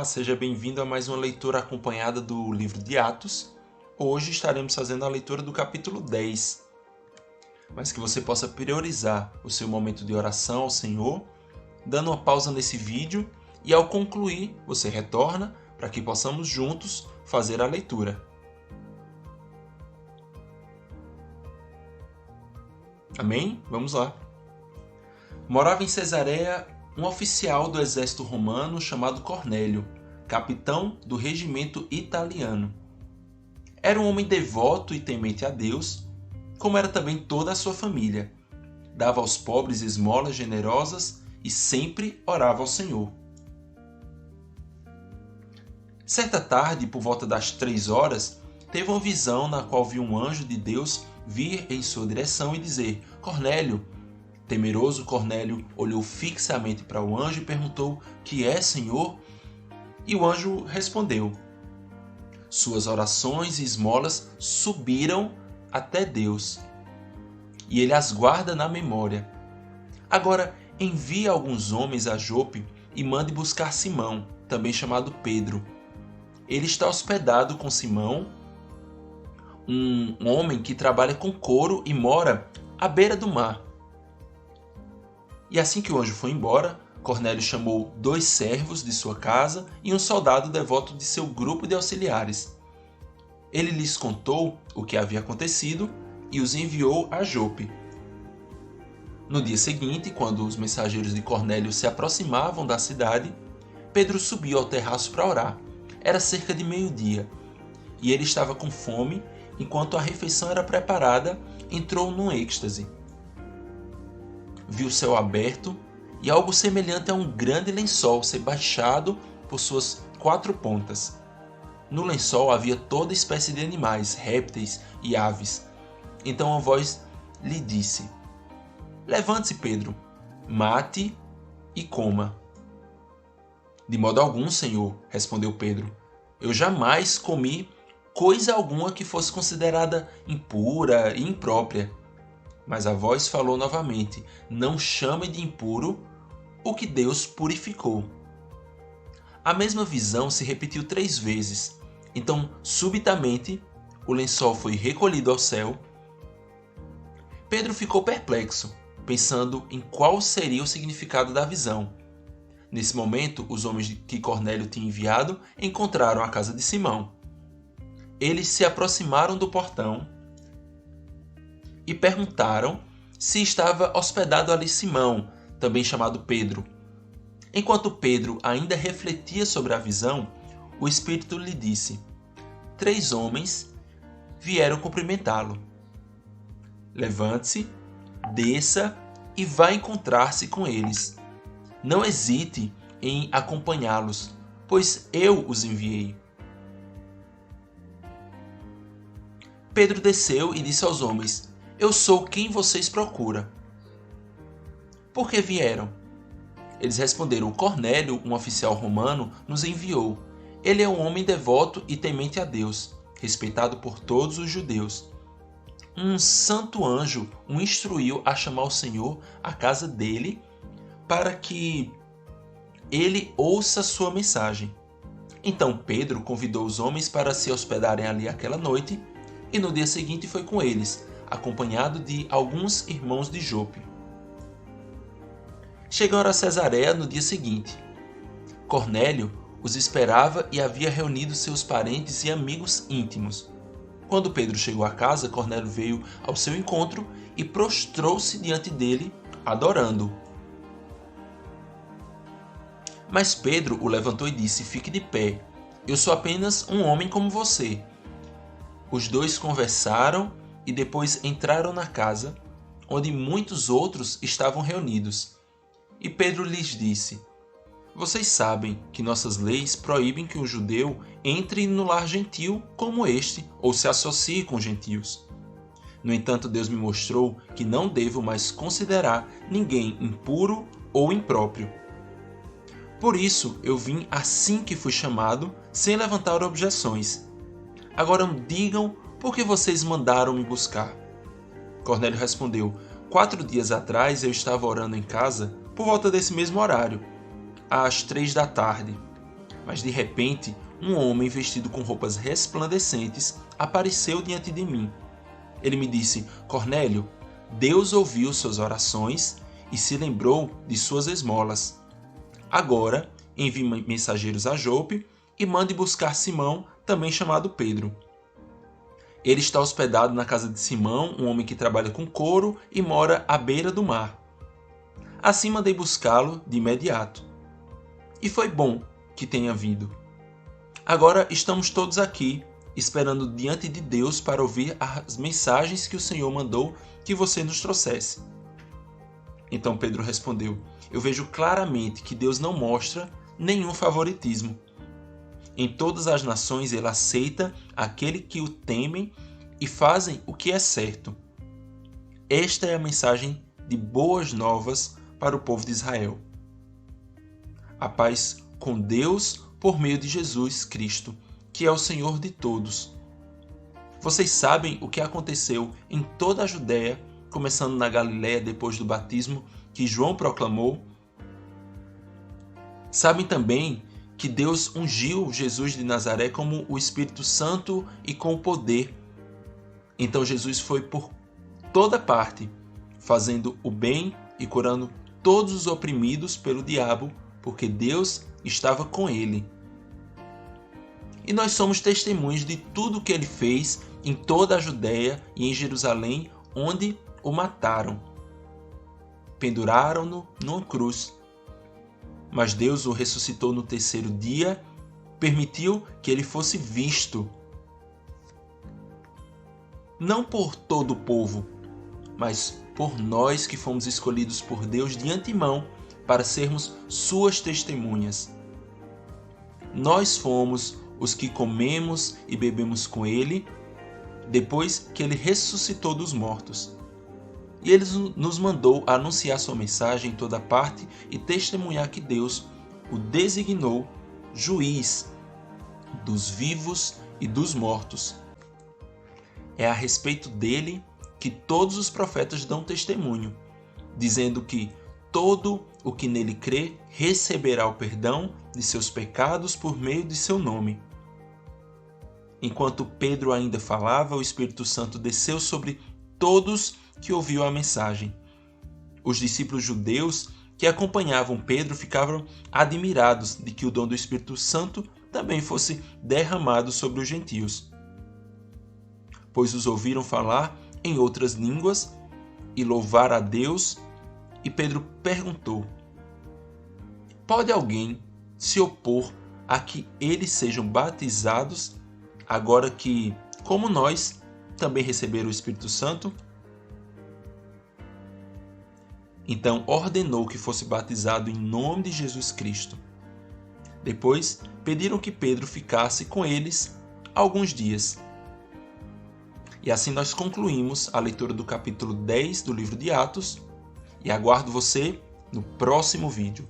seja bem-vindo a mais uma leitura acompanhada do livro de Atos. Hoje estaremos fazendo a leitura do capítulo 10, mas que você possa priorizar o seu momento de oração ao Senhor, dando uma pausa nesse vídeo e ao concluir você retorna para que possamos juntos fazer a leitura. Amém? Vamos lá. Morava em Cesareia um oficial do exército romano chamado Cornélio, capitão do regimento italiano. Era um homem devoto e temente a Deus, como era também toda a sua família. Dava aos pobres esmolas generosas e sempre orava ao Senhor. Certa tarde, por volta das 3 horas, teve uma visão na qual viu um anjo de Deus vir em sua direção e dizer: Cornélio. Temeroso, Cornélio olhou fixamente para o anjo e perguntou: Que é, Senhor? E o anjo respondeu: Suas orações e esmolas subiram até Deus, e ele as guarda na memória. Agora envie alguns homens a Jope e mande buscar Simão, também chamado Pedro. Ele está hospedado com Simão, um homem que trabalha com couro e mora à beira do mar. E assim que o anjo foi embora, Cornélio chamou 2 servos de sua casa e um soldado devoto de seu grupo de auxiliares. Ele lhes contou o que havia acontecido e os enviou a Jope. No dia seguinte, quando os mensageiros de Cornélio se aproximavam da cidade, Pedro subiu ao terraço para orar. Era cerca de meio-dia, e ele estava com fome. Enquanto a refeição era preparada, entrou num êxtase. Viu o céu aberto e algo semelhante a um grande lençol ser baixado por suas 4 pontas. No lençol havia toda espécie de animais, répteis e aves. Então a voz lhe disse: Levante-se, Pedro, mate e coma. De modo algum, Senhor, respondeu Pedro. Eu jamais comi coisa alguma que fosse considerada impura e imprópria. Mas a voz falou novamente: Não chame de impuro o que Deus purificou. A mesma visão se repetiu 3 vezes. Então, subitamente, o lençol foi recolhido ao céu. Pedro ficou perplexo, pensando em qual seria o significado da visão. Nesse momento, os homens que Cornélio tinha enviado encontraram a casa de Simão. Eles se aproximaram do portão e perguntaram se estava hospedado ali Simão, também chamado Pedro. Enquanto Pedro ainda refletia sobre a visão, o Espírito lhe disse: 3 homens vieram cumprimentá-lo. Levante-se, desça e vá encontrar-se com eles. Não hesite em acompanhá-los, pois eu os enviei. Pedro desceu e disse aos homens: Eu sou quem vocês procuram. Por que vieram? Eles responderam: Cornélio, um oficial romano, nos enviou. Ele é um homem devoto e temente a Deus, respeitado por todos os judeus. Um santo anjo o instruiu a chamar o Senhor à casa dele para que ele ouça sua mensagem. Então Pedro convidou os homens para se hospedarem ali aquela noite e no dia seguinte foi com eles, acompanhado de alguns irmãos de Jope. Chegaram a Cesareia no dia seguinte. Cornélio os esperava e havia reunido seus parentes e amigos íntimos. Quando Pedro chegou à casa, Cornélio veio ao seu encontro e prostrou-se diante dele, adorando-o. Mas Pedro o levantou e disse: Fique de pé, eu sou apenas um homem como você. Os 2 conversaram e depois entraram na casa, onde muitos outros estavam reunidos. E Pedro lhes disse: Vocês sabem que nossas leis proíbem que um judeu entre no lar gentil como este, ou se associe com gentios. No entanto, Deus me mostrou que não devo mais considerar ninguém impuro ou impróprio. Por isso eu vim assim que fui chamado, sem levantar objeções. Agora digam por que vocês mandaram me buscar. Cornélio respondeu: 4 dias atrás eu estava orando em casa, por volta desse mesmo horário, às 3 da tarde. Mas de repente, um homem vestido com roupas resplandecentes apareceu diante de mim. Ele me disse: Cornélio, Deus ouviu suas orações e se lembrou de suas esmolas. Agora envie mensageiros a Jope e mande buscar Simão, também chamado Pedro. Ele está hospedado na casa de Simão, um homem que trabalha com couro e mora à beira do mar. Assim mandei buscá-lo de imediato. E foi bom que tenha vindo. Agora estamos todos aqui, esperando diante de Deus para ouvir as mensagens que o Senhor mandou que você nos trouxesse. Então Pedro respondeu: Eu vejo claramente que Deus não mostra nenhum favoritismo. Em todas as nações ele aceita aquele que o temem e fazem o que é certo. Esta é a mensagem de boas novas para o povo de Israel. A paz com Deus por meio de Jesus Cristo, que é o Senhor de todos. Vocês sabem o que aconteceu em toda a Judéia, começando na Galiléia depois do batismo que João proclamou. Sabem também que Deus ungiu Jesus de Nazaré como o Espírito Santo e com o poder. Então Jesus foi por toda parte, fazendo o bem e curando todos os oprimidos pelo diabo, porque Deus estava com ele. E nós somos testemunhas de tudo o que ele fez em toda a Judéia e em Jerusalém, onde o mataram. Penduraram-no numa cruz. Mas Deus o ressuscitou no terceiro dia, permitiu que ele fosse visto. Não por todo o povo, mas por nós que fomos escolhidos por Deus de antemão para sermos suas testemunhas. Nós fomos os que comemos e bebemos com ele, depois que ele ressuscitou dos mortos. E ele nos mandou anunciar sua mensagem em toda parte e testemunhar que Deus o designou juiz dos vivos e dos mortos. É a respeito dele que todos os profetas dão testemunho, dizendo que todo o que nele crê receberá o perdão de seus pecados por meio de seu nome. Enquanto Pedro ainda falava, o Espírito Santo desceu sobre todos que ouviam a mensagem. Os discípulos judeus que acompanhavam Pedro ficavam admirados de que o dom do Espírito Santo também fosse derramado sobre os gentios, pois os ouviram falar em outras línguas e louvar a Deus. E Pedro perguntou: Pode alguém se opor a que eles sejam batizados, agora que, como nós, também receberam o Espírito Santo? Então ordenou que fosse batizado em nome de Jesus Cristo. Depois pediram que Pedro ficasse com eles alguns dias. E assim nós concluímos a leitura do capítulo 10 do livro de Atos, e aguardo você no próximo vídeo.